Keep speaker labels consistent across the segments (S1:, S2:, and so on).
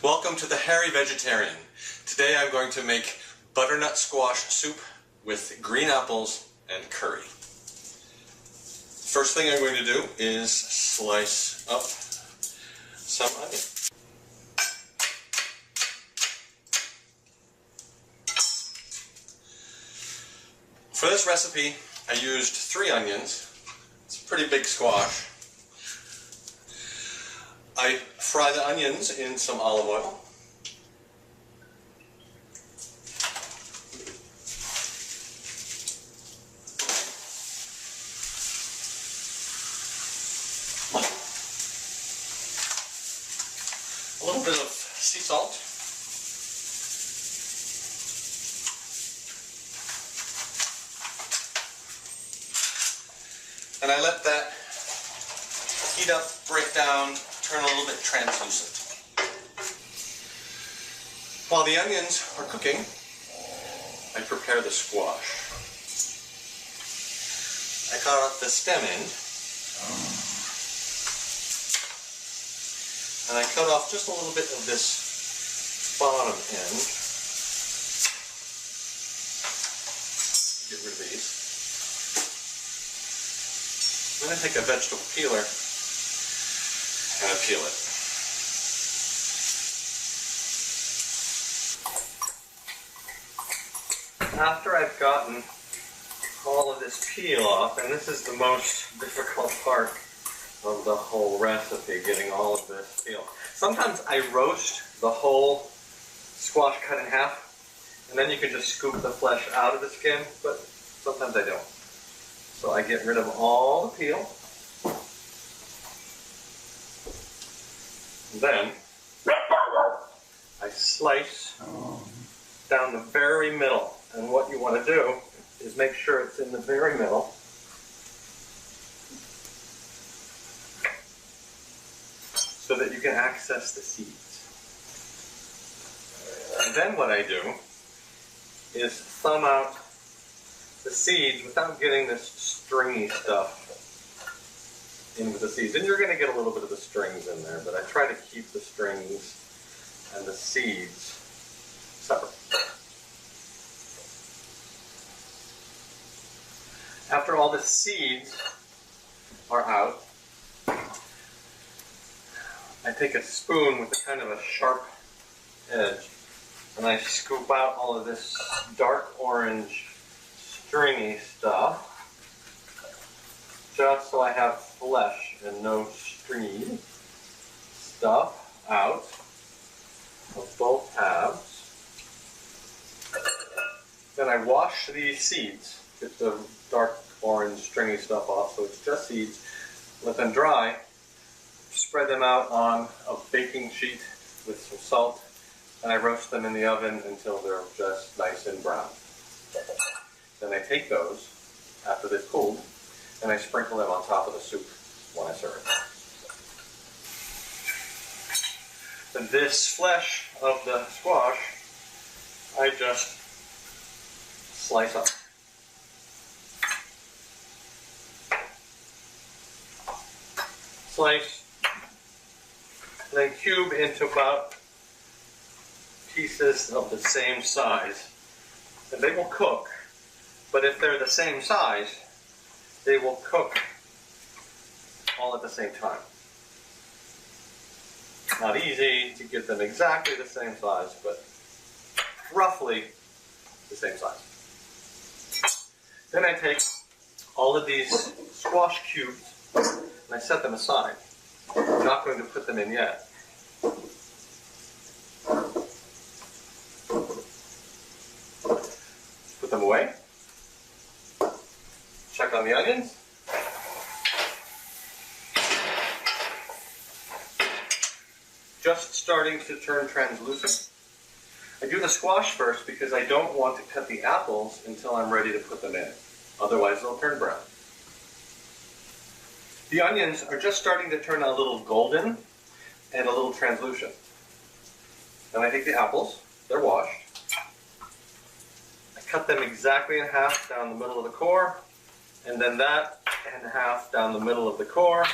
S1: Welcome to the Hairy Vegetarian. Today I'm going to make butternut squash soup with green apples and curry. First thing I'm going to do is slice up some onion. For this recipe I used 3 onions. It's a pretty big squash. I fry the onions in some olive oil. A little bit of sea salt. And I let that heat up, break down, turn a little bit translucent. While the onions are cooking, I prepare the squash. I cut off the stem end, and I cut off just a little bit of this bottom end. Get rid of these. Then I take a vegetable peeler and I peel it. After I've gotten all of this peel off, and this is the most difficult part of the whole recipe, getting all of this peel. Sometimes I roast the whole squash cut in half, and then you can just scoop the flesh out of the skin, but sometimes I don't. So I get rid of all the peel. Then I slice down the very middle, and what you want to do is make sure it's in the very middle. So that you can access the seeds. And then what I do is thumb out the seeds without getting this stringy stuff in with the seeds. And you're going to get a little bit of the strings in there, but I try to keep the strings and the seeds separate. After all the seeds are out, I take a spoon with a kind of a sharp edge and I scoop out all of this dark orange stringy stuff, just so I have flesh and no stringy stuff out of both halves. Then I wash these seeds, get the dark orange stringy stuff off, so it's just seeds. Let them dry. Spread them out on a baking sheet with some salt, and I roast them in the oven until they're just nice and brown. Then I take those, after they've cooled, and I sprinkle them on top of the soup when I serve it. And this flesh of the squash, I just slice up. Slice, and then cube into about pieces of the same size. And they will cook, but if they're the same size, they will cook all at the same time. Not easy to get them exactly the same size, but roughly the same size. Then I take all of these squash cubes and I set them aside. I'm not going to put them in yet. Put them away. Check on the onions. Just starting to turn translucent. I do the squash first because I don't want to cut the apples until I'm ready to put them in. Otherwise they'll turn brown. The onions are just starting to turn a little golden and a little translucent. Then I take the apples, they're washed. I cut them exactly in half down the middle of the core, and then that in half down the middle of the core.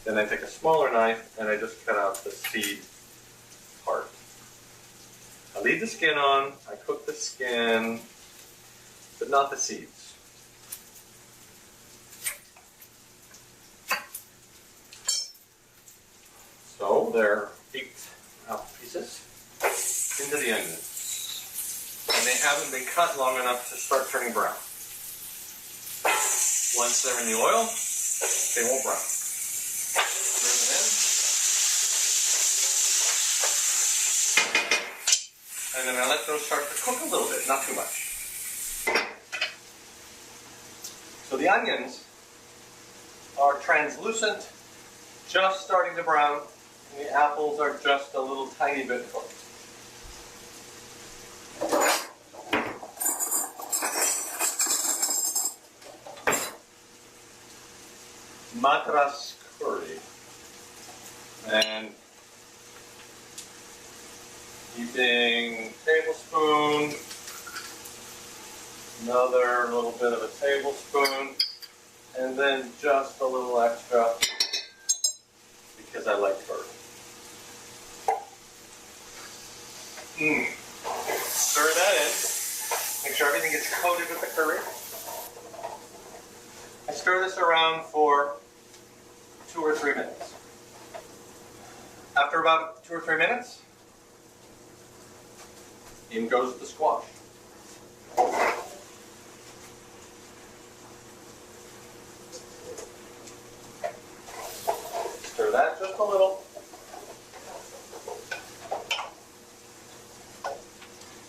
S1: Then I take a smaller knife and I just cut out the seed part. I leave the skin on, I cook the skin, but not the seeds. So they're peeked out pieces into the onions. And they haven't been cut long enough to start turning brown. Once they're in the oil, they won't brown. Turn them in. And then I let those start to cook a little bit, not too much. So the onions are translucent, just starting to brown, and the apples are just a little tiny bit cooked. Madras curry. And heaping tablespoon, another little bit of a tablespoon, and then just a little extra because I like curry. Stir that in. Make sure everything gets coated with the curry. I stir this around for 2 or 3 minutes. After about 2 or 3 minutes, in goes the squash. Stir that just a little.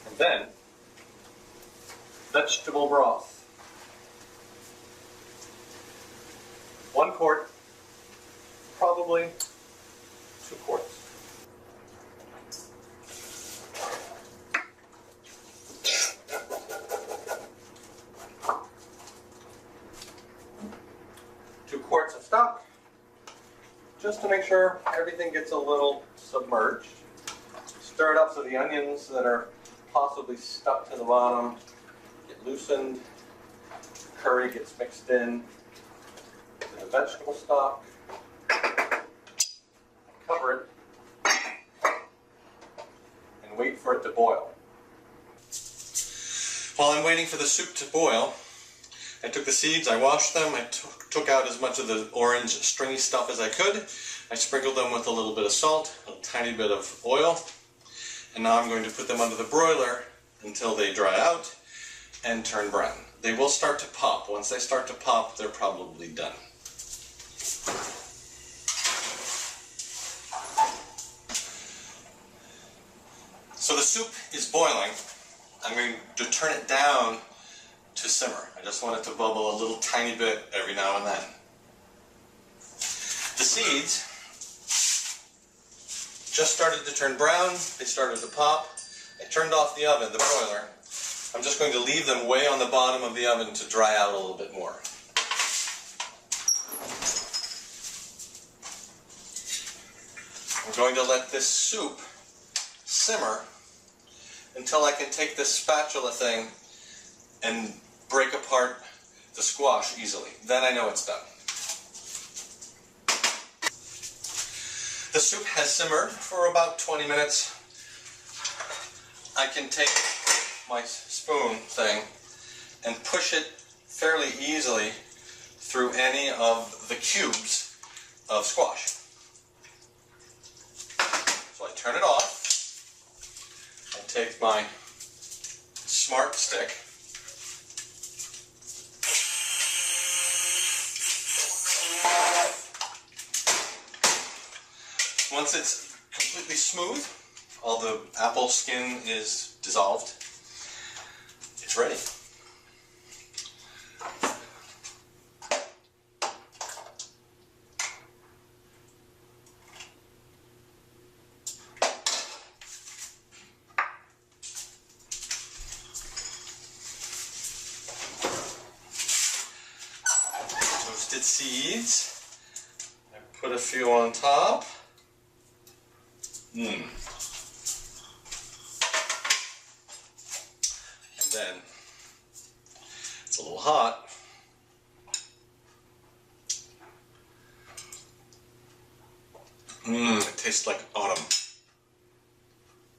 S1: And then, vegetable broth. 1 quart, probably 2 quarts. Quarts of stock, just to make sure everything gets a little submerged. Stir it up so the onions that are possibly stuck to the bottom get loosened. Curry gets mixed in with the vegetable stock. Cover it and wait for it to boil. While I'm waiting for the soup to boil, I took the seeds, I washed them, I took out as much of the orange stringy stuff as I could. I sprinkled them with a little bit of salt, a tiny bit of oil, and now I'm going to put them under the broiler until they dry out and turn brown. They will start to pop. Once they start to pop, they're probably done. So the soup is boiling. I'm going to turn it down to simmer. I just want it to bubble a little tiny bit every now and then. The seeds just started to turn brown. They started to pop. I turned off the oven, the broiler. I'm just going to leave them way on the bottom of the oven to dry out a little bit more. I'm going to let this soup simmer until I can take this spatula thing and break apart the squash easily. Then I know it's done. The soup has simmered for about 20 minutes. I can take my spoon thing and push it fairly easily through any of the cubes of squash. So I turn it off. I take my Smart Stick. Once it's completely smooth, all the apple skin is dissolved, it's ready. Toasted seeds. I put a few on top. And then, it's a little hot.
S2: It tastes like autumn.